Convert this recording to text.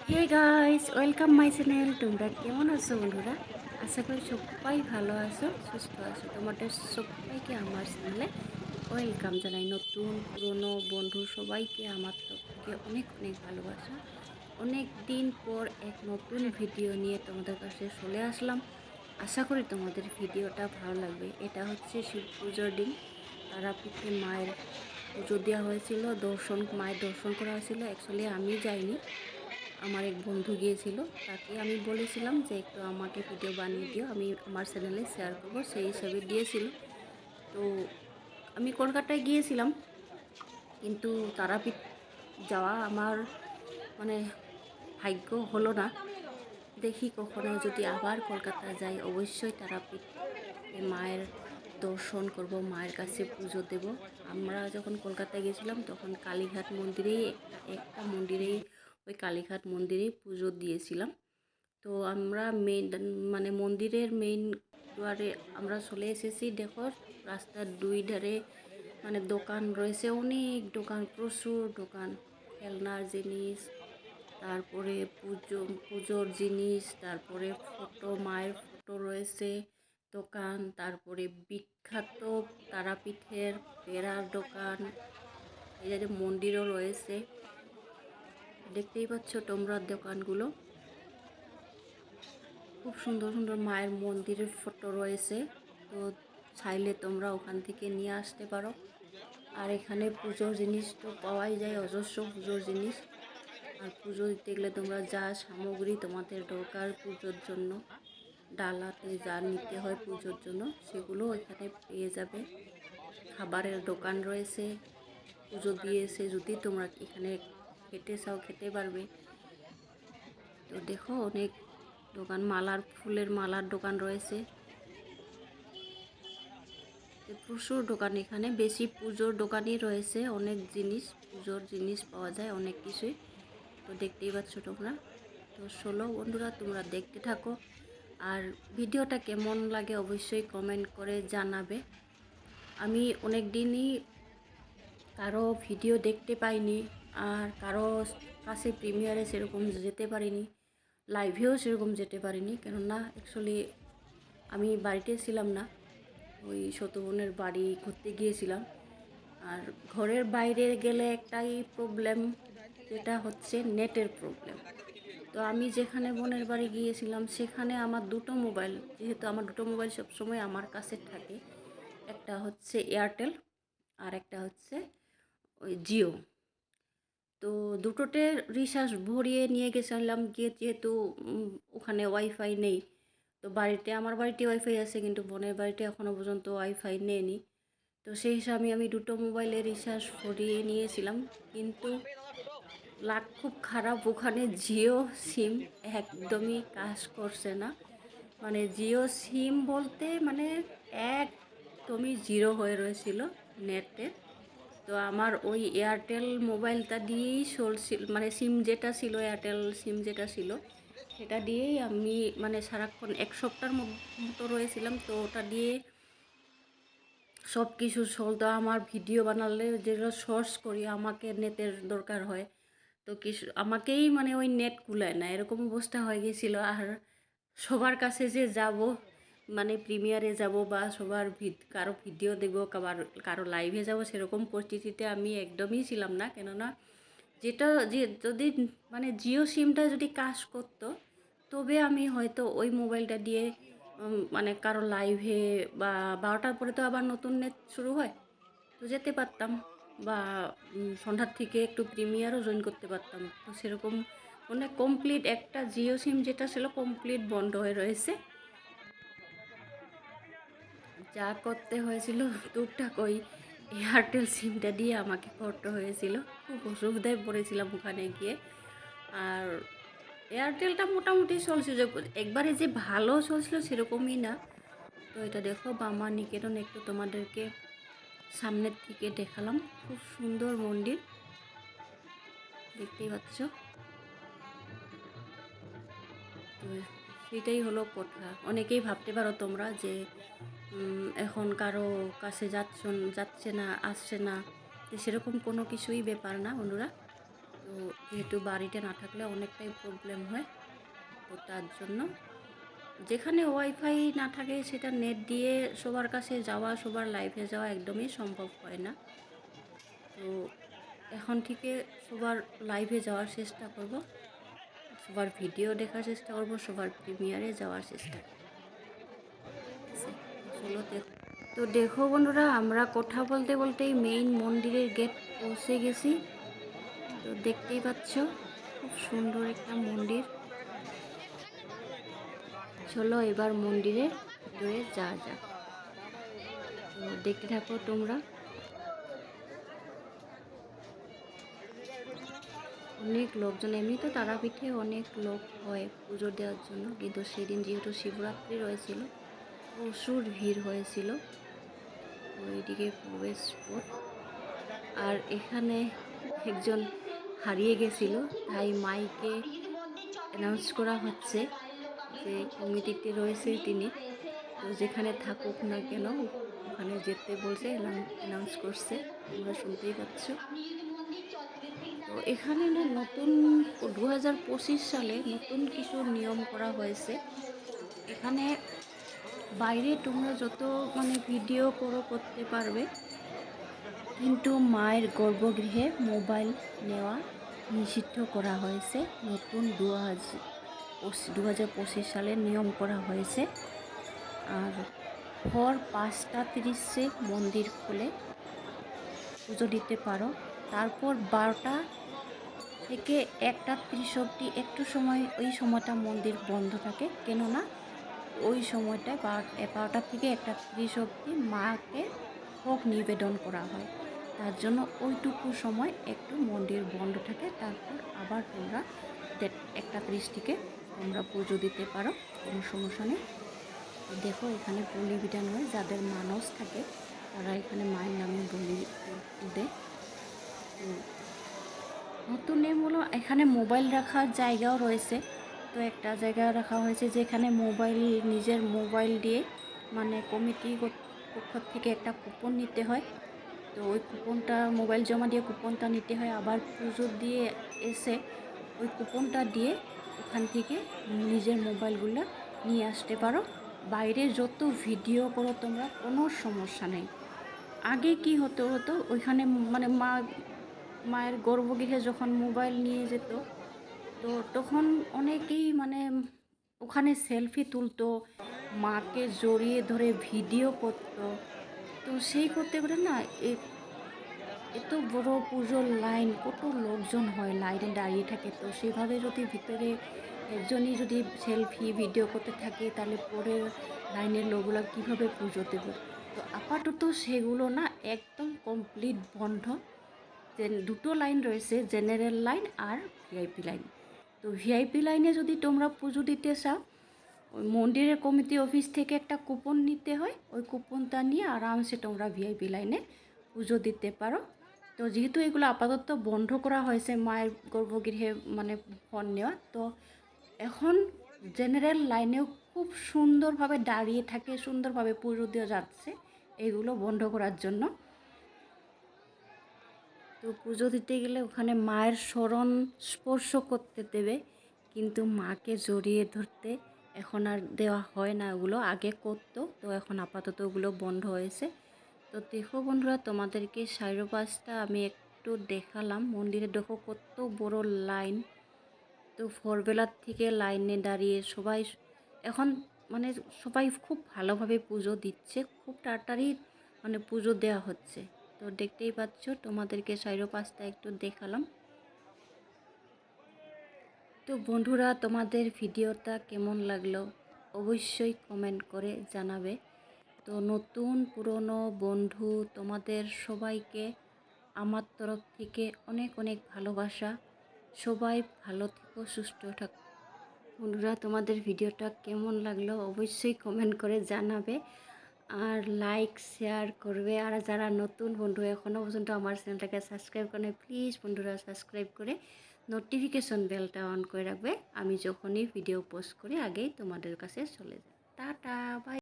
Hey guys, welcome my channel. তোমরা কেমন আছো বন্ধুরা? আশা করি সবাই ভালো আছো, সুস্থ আছো। তোমাদের সবাইকে আমার চ্যানেলে ওয়েলকাম জানাই। নতুন পুরনো বন্ধু সবাইকে আমার তরফ থেকে অনেক অনেক ভালোবাসা। অনেক দিন পর এক নতুন ভিডিও নিয়ে তোমাদের কাছে চলে আসলাম। আশা করি তোমাদের ভিডিওটা ভালো লাগবে। এটা হচ্ছে শিব পুজোর দিন। তারাপীঠে মায়ের পুজো দেওয়া হয়েছিল, মায়ের দর্শন করা হয়েছিল। অ্যাকচুয়ালি আমি যাইনি, আমার এক বন্ধু গিয়েছিল, তাকে আমি বলেছিলাম যে একটু আমাকে ভিডিও বানিয়ে দিও, আমি আমার চ্যানেলে শেয়ার করব, সেই হিসাবে দিয়েছিল। তো আমি কলকাতায় গিয়েছিলাম, কিন্তু তারাপীঠ যাওয়া আমার মানে ভাগ্য হলো না। দেখি কখনো যদি আবার কলকাতা যাই, অবশ্যই তারাপীঠে মায়ের দর্শন করব, মায়ের কাছে পুজো দেব। আমরা যখন কলকাতায় গেছিলাম তখন কালীঘাট মন্দিরেই একটা মন্দিরেই ওই কালীঘাট মন্দিরেই পুজো দিয়েছিলাম। তো আমরা মন্দিরের মেইন দুয়ারে আমরা চলে এসেছি। দেখো, রাস্তার দুই ধারে দোকান রয়েছে, অনেক দোকান, প্রচুর দোকান, খেলনার জিনিস, তারপরে পুজোর জিনিস, তারপরে মায়ের ফটো রয়েছে দোকান, তারপরে বিখ্যাত তারাপীঠের পেড়ার দোকান, এই যে মন্দিরও রয়েছে। দেখতেই পাচ্ছ তোমরা দোকানগুলো, খুব সুন্দর সুন্দর মায়ের মন্দিরের ফটো রয়েছে। তো চাইলে তোমরা ওখান থেকে নিয়ে আসতে পারো। আর এখানে পুজোর জিনিস তো পাওয়াই যায়, অজস্র পুজোর জিনিস। আর পুজো দিতে গেলে তোমরা যা সামগ্রী তোমাদের দরকার পুজোর জন্য, ডালাতে যা নিতে হয় পুজোর জন্য, সেগুলো এখানে পেয়ে যাবে। খাবারের দোকান রয়েছে, পুজো দিয়ে এসে যদি তোমরা এখানে খেতে চাও খেতে পারবে। তো দেখো, অনেক দোকান, ফুলের মালার দোকান রয়েছে, প্রচুর দোকান। এখানে বেশি পুজোর দোকানই রয়েছে, অনেক জিনিস, পুজোর জিনিস পাওয়া যায় অনেক কিছুই। তো দেখতেই পাচ্ছ তোমরা। তো চলো বন্ধুরা, তোমরা দেখতে থাকো, আর ভিডিওটা কেমন লাগে অবশ্যই কমেন্ট করে জানাবে। আমি অনেক দিনই কারো ভিডিও দেখতে পাইনি, আর কারো কাছে প্রিমিয়ারে সেরকম যেতে পারিনি, লাইভেও সেরকম যেতে পারিনি, কেননা অ্যাকচুয়ালি আমি বাড়িতে ছিলাম না, ওই ছোট বোনের বাড়ি ঘুরতে গিয়েছিলাম। আর ঘরের বাইরে গেলে একটাই প্রবলেম, যেটা হচ্ছে নেটের প্রবলেম। তো আমি যেখানে বোনের বাড়ি গিয়েছিলাম সেখানে আমার দুটো মোবাইল, যেহেতু আমার দুটো মোবাইল সবসময় আমার কাছে থাকে, একটা হচ্ছে এয়ারটেল আর একটা হচ্ছে ওই জিও। তো দুটোতে রিচার্জ ভরিয়ে নিয়ে গেছিলাম, গিয়ে যেহেতু ওখানে ওয়াইফাই নেই। তো আমার বাড়িতে ওয়াইফাই আছে, কিন্তু বোনের বাড়িতে এখনও পর্যন্ত ওয়াইফাই নেয়নি। তো সেই হিসাবে আমি দুটো মোবাইলে রিচার্জ ভরিয়ে নিয়েছিলাম, কিন্তু লাক খুব খারাপ, ওখানে জিও সিম একদমই কাজ করছে না। জিও সিম বলতে একদমই জিরো হয়ে রয়েছিল নেটের। তো আমার ওই এয়ারটেল মোবাইলটা দিয়েই চলছিল, সিম যেটা ছিল, এয়ারটেল সিম যেটা ছিল, সেটা দিয়েই আমি সারাক্ষণ এক সপ্তাহের মতো রয়েছিলাম। তো ওটা দিয়ে সব কিছু চলতো। আমার ভিডিও বানালে যেগুলো সোর্স করি, আমাকে নেটের দরকার হয়, তো কিছু আমাকেই ওই নেট কুলায় না, এরকম অবস্থা হয়ে গেছিলো। আর সবার কাছে যে যাব, প্রিমিয়ারে যাব বা কারো ভিডিও দেখবো, কারো লাইভে যাব, সেরকম পরিস্থিতিতে আমি একদমই ছিলাম না। কেননা যদি জিও সিমটা যদি কাজ করতো, তবে আমি হয়তো ওই মোবাইলটা দিয়ে কারো লাইভে বা 12টার পরে তো আবার নতুন নেট শুরু হয়, তো যেতে পারতাম, বা সন্ধ্যার থেকে একটু প্রিমিয়ারও জয়েন করতে পারতাম। তো সেরকম কমপ্লিট একটা জিও সিম যেটা ছিল কমপ্লিট বন্ধ হয়ে রয়েছে। যা করতে হয়েছিল টুকটাক ওই এয়ারটেল সিমটা দিয়ে আমাকে করতে হয়েছিল, খুব অসুবিধায় পড়েছিলাম ওখানে গিয়ে। আর এয়ারটেলটা মোটামুটি চলছিল, একবারে যে ভালো চলছিল সেরকমই না। তো এটা দেখো, বামা নিকেতন একটু তোমাদেরকে সামনের থেকে দেখালাম, খুব সুন্দর মন্দির, দেখতেই পাচ্ছ। তো সেটাই হলো কথা। অনেকেই ভাবতে পারো তোমরা যে এখন কারো কাছে যাচ্ছে না, আসছে না, তো সেরকম কোনো কিছুই ব্যাপার না বন্ধুরা। তো যেহেতু বাড়িতে না থাকলে অনেকটাই প্রবলেম হয়, তো তার জন্য যেখানে ওয়াইফাই না থাকে সেটা নেট দিয়ে সবার কাছে যাওয়া, সবার লাইভে যাওয়া একদমই সম্ভব হয় না। তো এখন থেকে সবার লাইভে যাওয়ার চেষ্টা করব, সবার ভিডিও দেখার চেষ্টা করব, সবার প্রিমিয়ারে যাওয়ার চেষ্টা করব। চলো তো দেখো বন্ধুরা, আমরা কথা বলতে বলতেই মেইন মন্দিরের গেট পৌঁছে গেছি। তো দেখতেই পাচ্ছ খুব সুন্দর একটা মন্দির। চলো এবার মন্দিরের ভিতরে যাওয়া যাক। তো দেখতে থাকো তোমরা। অনেক লোকজন, এমনি তো তারাপীঠে অনেক লোক হয় পুজো দেওয়ার জন্য, কিন্তু সেদিন যেহেতু শিবরাত্রি রয়েছিল প্রচুর ভিড় হয়েছিল। ওইদিকে প্রবেশ পথ, আর এখানে একজন হারিয়ে গেছিল, তাই মাইকে অ্যানাউন্স করা হচ্ছে যে কমিটিতে রয়েছে তিনি, তো যেখানে থাকুক না কেন ওখানে যেতে বলছে, অ্যানাউন্স করছে, তোমরা শুনতেই পাচ্ছ। তো এখানে না নতুন 2025 সালে নতুন কিছু নিয়ম করা হয়েছে। এখানে বাইরে তোমরা যত ভিডিও করতে পারবে, কিন্তু মায়ের গর্ভগৃহে মোবাইল নেওয়া নিষিদ্ধ করা হয়েছে। নতুন 2025 সালে নিয়ম করা হয়েছে। আর ভোর 5:30 মন্দির খুলে পুজো দিতে পারো। তারপর 12টা থেকে 1:30 অবধি একটু সময়, ওই সময়টা মন্দির বন্ধ থাকে, কেননা ওই সময়টায় 12টা থেকে 1:30 অবধি মাকে ভোগ নিবেদন করা হয়। তার জন্য ওইটুকু সময় একটু মন্দির বন্ধ থাকে। তারপর আবার তোমরা 1:30 থেকে তোমরা পুজো দিতে পারো, কোনো সমস্যা নেই। দেখো এখানে বলি বিধান হয়, যাদের মানস থাকে তারা এখানে মায়ের নামে বলি দেয়। তো নতুন নিয়ম হলো এখানে মোবাইল রাখার জায়গাও রয়েছে। তো একটা জায়গা রাখা হয়েছে যেখানে নিজের মোবাইল দিয়ে কমিটি পক্ষ থেকে একটা কুপন নিতে হয়। তো ওই কুপনটা মোবাইল জমা দিয়ে কুপনটা নিতে হয়, আবার পুজো দিয়ে এসে ওই কুপনটা দিয়ে ওখান থেকে নিজের মোবাইলগুলো নিয়ে আসতে পারো। বাইরে যত ভিডিও করো তোমরা, কোনো সমস্যা নেই। আগে কি হতো ওইখানে মায়ের গর্ভগৃহে যখন মোবাইল নিয়ে যেত, তো তখন অনেকেই ওখানে সেলফি তুলতো, মাকে জড়িয়ে ধরে ভিডিও করতো। তো সেই করতে না এত বড় পুজোর লাইন, কত লোকজন হয় লাইনে দাঁড়িয়ে থাকে। তো সেভাবে যদি ভিতরে একজনই যদি সেলফি ভিডিও করতে থাকে, তাহলে পরের লাইনের লোকগুলো কীভাবে পুজো দেবে? তো আপাতত সেগুলো না একদম কমপ্লিট বন্ধ। দুটো লাইন রয়েছে, জেনারেল লাইন আর ভিআইপি লাইন। তো ভিআইপি লাইনে যদি তোমরা পুজো দিতে চাও, ওই মন্দিরের কমিটি অফিস থেকে একটা কুপন নিতে হয়, ওই কুপনটা নিয়ে আরামসে তোমরা ভিআইপি লাইনে পুজো দিতে পারো। তো যেহেতু এগুলো আপাতত বন্ধ করা হয়েছে মায়ের গর্ভগৃহে ফোন নেওয়া, তো এখন জেনারেল লাইনেও খুব সুন্দরভাবে দাঁড়িয়ে থাকে, সুন্দরভাবে পুজো দেওয়া যাচ্ছে এগুলো বন্ধ করার জন্য। তো পুজো দিতে গেলে ওখানে মায়ের শরণ স্পর্শ করতে দেবে, কিন্তু মাকে জড়িয়ে ধরতে এখন আর দেওয়া হয় না। ওগুলো আগে করতো, তো এখন আপাতত ওগুলো বন্ধ হয়েছে। তো দেখো বন্ধুরা, তোমাদেরকে সাইরোপাসটা আমি একটু দেখালাম। মন্দিরে দেখো কত বড় লাইন। তো ভোরবেলার থেকে লাইনে দাঁড়িয়ে সবাই এখন সবাই খুব ভালোভাবে পুজো দিচ্ছে, খুব তাড়াতাড়ি পুজো দেওয়া হচ্ছে। তো দেখতেই পাচ্ছ, তোমাদেরকে সাইরোপাসটা একটু দেখালাম। তো বন্ধুরা, তোমাদের ভিডিওটা কেমন লাগলো অবশ্যই কমেন্ট করে জানাবে। তো নতুন পুরনো বন্ধু তোমাদের সবাইকে আমার তরফ থেকে অনেক অনেক ভালোবাসা। সবাই ভালো থেকো, সুস্থ থাকো। বন্ধুরা, তোমাদের ভিডিওটা কেমন লাগলো অবশ্যই কমেন্ট করে জানাবে, আর লাইক শেয়ার করবে। আর যারা নতুন বন্ধু এখনও পর্যন্ত আমার চ্যানেলটাকে সাবস্ক্রাইব করে, প্লিজ বন্ধুরা সাবস্ক্রাইব করে নোটিফিকেশন বেলটা অন করে রাখবে। আমি যখনই ভিডিও পোস্ট করি আগেই তোমাদের কাছে চলে যায়। টাটা, বাই।